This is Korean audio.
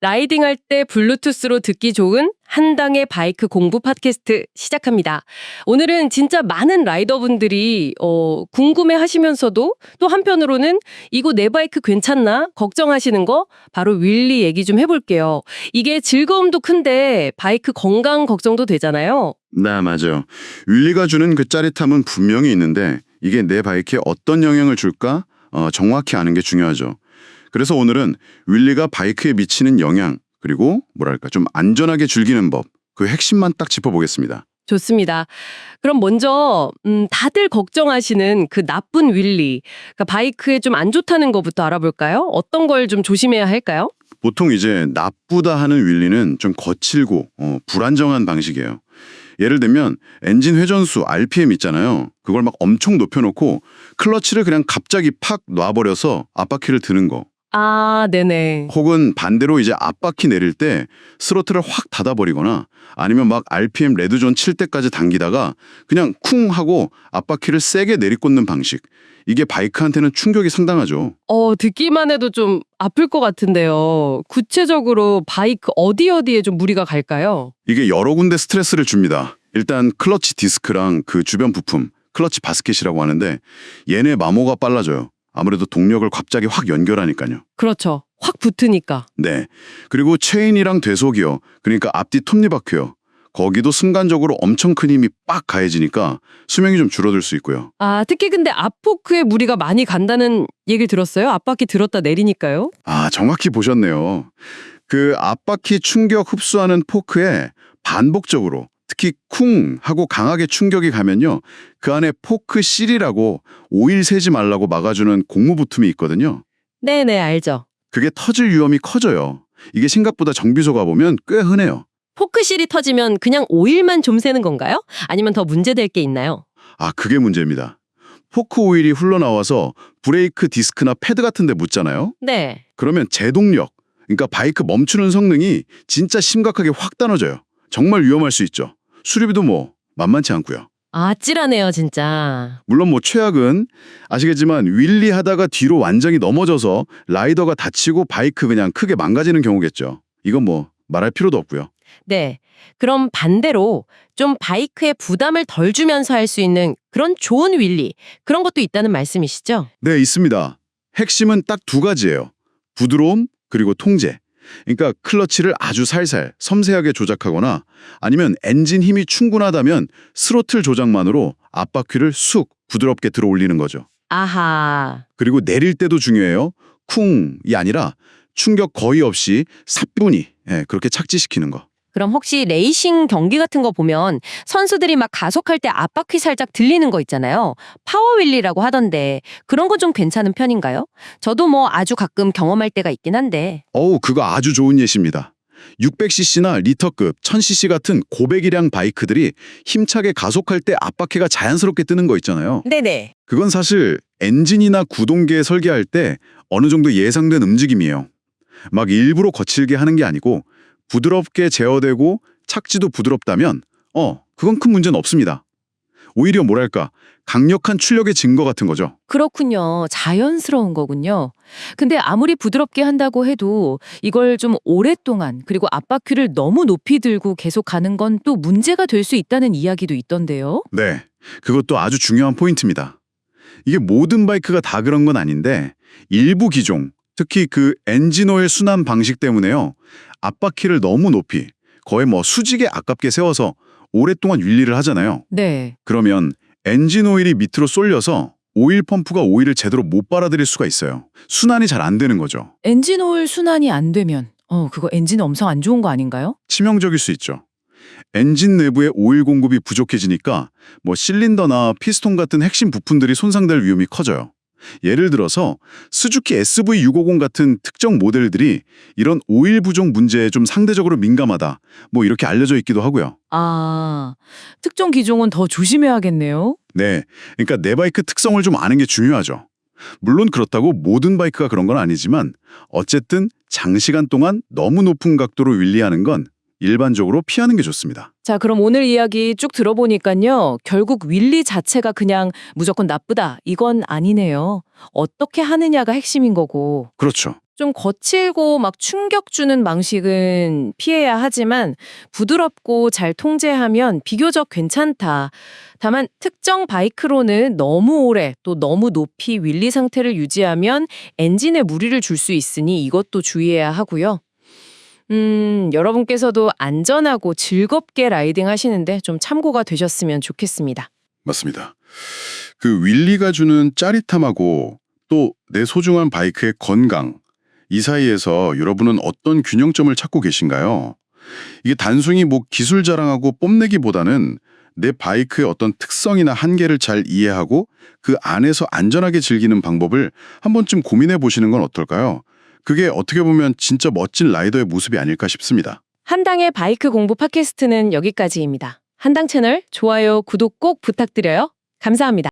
라이딩할 때 블루투스로 듣기 좋은 한당의 바이크 공부 팟캐스트 시작합니다. 오늘은 진짜 많은 라이더분들이 궁금해하시면서도 또 한편으로는 이거 내 바이크 괜찮나 걱정하시는 거 바로 윌리 얘기 좀 해볼게요. 이게 즐거움도 큰데 바이크 건강 걱정도 되잖아요. 네, 맞아요. 윌리가 주는 그 짜릿함은 분명히 있는데 이게 내 바이크에 어떤 영향을 줄까 정확히 아는 게 중요하죠. 그래서 오늘은 윌리가 바이크에 미치는 영향 그리고 뭐랄까 좀 안전하게 즐기는 법 그 핵심만 딱 짚어보겠습니다. 좋습니다. 그럼 먼저 다들 걱정하시는 그 나쁜 윌리, 그러니까 바이크에 좀 안 좋다는 것부터 알아볼까요? 어떤 걸 좀 조심해야 할까요? 보통 이제 나쁘다 하는 윌리는 좀 거칠고 불안정한 방식이에요. 예를 들면 엔진 회전수 RPM 있잖아요. 그걸 막 엄청 높여놓고 클러치를 그냥 갑자기 팍 놔버려서 앞바퀴를 드는 거. 아, 네네. 혹은 반대로 이제 앞바퀴 내릴 때 스로틀을 확 닫아버리거나 아니면 막 RPM 레드존 칠 때까지 당기다가 그냥 쿵 하고 앞바퀴를 세게 내리꽂는 방식. 이게 바이크한테는 충격이 상당하죠. 듣기만 해도 좀 아플 것 같은데요. 구체적으로 바이크 어디에 좀 무리가 갈까요? 이게 여러 군데 스트레스를 줍니다. 일단 클러치 디스크랑 그 주변 부품, 클러치 바스켓이라고 하는데 얘네 마모가 빨라져요. 아무래도 동력을 갑자기 확 연결하니까요. 그렇죠. 확 붙으니까. 네. 그리고 체인이랑 되속이요. 그러니까 앞뒤 톱니바퀴요. 거기도 순간적으로 엄청 큰 힘이 빡 가해지니까 수명이 좀 줄어들 수 있고요. 아, 특히 근데 앞포크에 무리가 많이 간다는 얘기를 들었어요? 앞바퀴 들었다 내리니까요? 아, 정확히 보셨네요. 그 앞바퀴 충격 흡수하는 포크에 반복적으로 특히 쿵 하고 강하게 충격이 가면요. 그 안에 포크 실이라고 오일 새지 말라고 막아주는 고무 부품이 있거든요. 네네, 알죠. 그게 터질 위험이 커져요. 이게 생각보다 정비소 가보면 꽤 흔해요. 포크실이 터지면 그냥 오일만 좀 새는 건가요? 아니면 더 문제될 게 있나요? 아, 그게 문제입니다. 포크 오일이 흘러나와서 브레이크 디스크나 패드 같은 데 묻잖아요. 네. 그러면 제동력, 그러니까 바이크 멈추는 성능이 진짜 심각하게 확 떨어져요. 정말 위험할 수 있죠. 수리비도 만만치 않고요. 아찔하네요, 진짜. 물론 최악은 아시겠지만 윌리 하다가 뒤로 완전히 넘어져서 라이더가 다치고 바이크 그냥 크게 망가지는 경우겠죠. 이건 말할 필요도 없고요. 네. 그럼 반대로 좀 바이크에 부담을 덜 주면서 할 수 있는 그런 좋은 윌리, 그런 것도 있다는 말씀이시죠? 네, 있습니다. 핵심은 딱 두 가지예요. 부드러움 그리고 통제. 그러니까 클러치를 아주 살살 섬세하게 조작하거나 아니면 엔진 힘이 충분하다면 스로틀 조작만으로 앞바퀴를 쑥 부드럽게 들어 올리는 거죠. 아하. 그리고 내릴 때도 중요해요. 쿵이 아니라 충격 거의 없이 사뿐히 그렇게 착지시키는 거. 그럼 혹시 레이싱 경기 같은 거 보면 선수들이 막 가속할 때 앞바퀴 살짝 들리는 거 있잖아요. 파워윌리라고 하던데 그런 건 좀 괜찮은 편인가요? 저도 아주 가끔 경험할 때가 있긴 한데. 그거 아주 좋은 예시입니다. 600cc나 리터급 1000cc 같은 고배기량 바이크들이 힘차게 가속할 때 앞바퀴가 자연스럽게 뜨는 거 있잖아요. 네네. 그건 사실 엔진이나 구동계 설계할 때 어느 정도 예상된 움직임이에요. 막 일부러 거칠게 하는 게 아니고 부드럽게 제어되고 착지도 부드럽다면 그건 큰 문제는 없습니다. 오히려 뭐랄까 강력한 출력의 증거 같은 거죠. 그렇군요. 자연스러운 거군요. 근데 아무리 부드럽게 한다고 해도 이걸 좀 오랫동안 그리고 앞바퀴를 너무 높이 들고 계속 가는 건 또 문제가 될 수 있다는 이야기도 있던데요. 네, 그것도 아주 중요한 포인트입니다. 이게 모든 바이크가 다 그런 건 아닌데 일부 기종, 특히 그 엔진오일 순환 방식 때문에요. 앞바퀴를 너무 높이, 거의 수직에 아깝게 세워서 오랫동안 윌리를 하잖아요. 네. 그러면 엔진 오일이 밑으로 쏠려서 오일 펌프가 오일을 제대로 못 빨아들일 수가 있어요. 순환이 잘 안 되는 거죠. 엔진 오일 순환이 안 되면 그거 엔진 엄청 안 좋은 거 아닌가요? 치명적일 수 있죠. 엔진 내부의 오일 공급이 부족해지니까 실린더나 피스톤 같은 핵심 부품들이 손상될 위험이 커져요. 예를 들어서 스즈키 SV650 같은 특정 모델들이 이런 오일 부족 문제에 좀 상대적으로 민감하다. 이렇게 알려져 있기도 하고요. 아, 특정 기종은 더 조심해야겠네요. 네, 그러니까 내 바이크 특성을 좀 아는 게 중요하죠. 물론 그렇다고 모든 바이크가 그런 건 아니지만 어쨌든 장시간 동안 너무 높은 각도로 윌리하는 건 일반적으로 피하는 게 좋습니다. 자, 그럼 오늘 이야기 쭉 들어보니까요. 결국 윌리 자체가 그냥 무조건 나쁘다. 이건 아니네요. 어떻게 하느냐가 핵심인 거고. 그렇죠. 좀 거칠고 막 충격 주는 방식은 피해야 하지만 부드럽고 잘 통제하면 비교적 괜찮다. 다만 특정 바이크로는 너무 오래 또 너무 높이 윌리 상태를 유지하면 엔진에 무리를 줄 수 있으니 이것도 주의해야 하고요. 여러분께서도 안전하고 즐겁게 라이딩 하시는데 좀 참고가 되셨으면 좋겠습니다. 맞습니다. 그 윌리가 주는 짜릿함하고 또 내 소중한 바이크의 건강, 이 사이에서 여러분은 어떤 균형점을 찾고 계신가요? 이게 단순히 뭐 기술 자랑하고 뽐내기보다는 내 바이크의 어떤 특성이나 한계를 잘 이해하고 그 안에서 안전하게 즐기는 방법을 한 번쯤 고민해 보시는 건 어떨까요? 그게 어떻게 보면 진짜 멋진 라이더의 모습이 아닐까 싶습니다. 한당의 바이크 공부 팟캐스트는 여기까지입니다. 한당 채널 좋아요, 구독 꼭 부탁드려요. 감사합니다.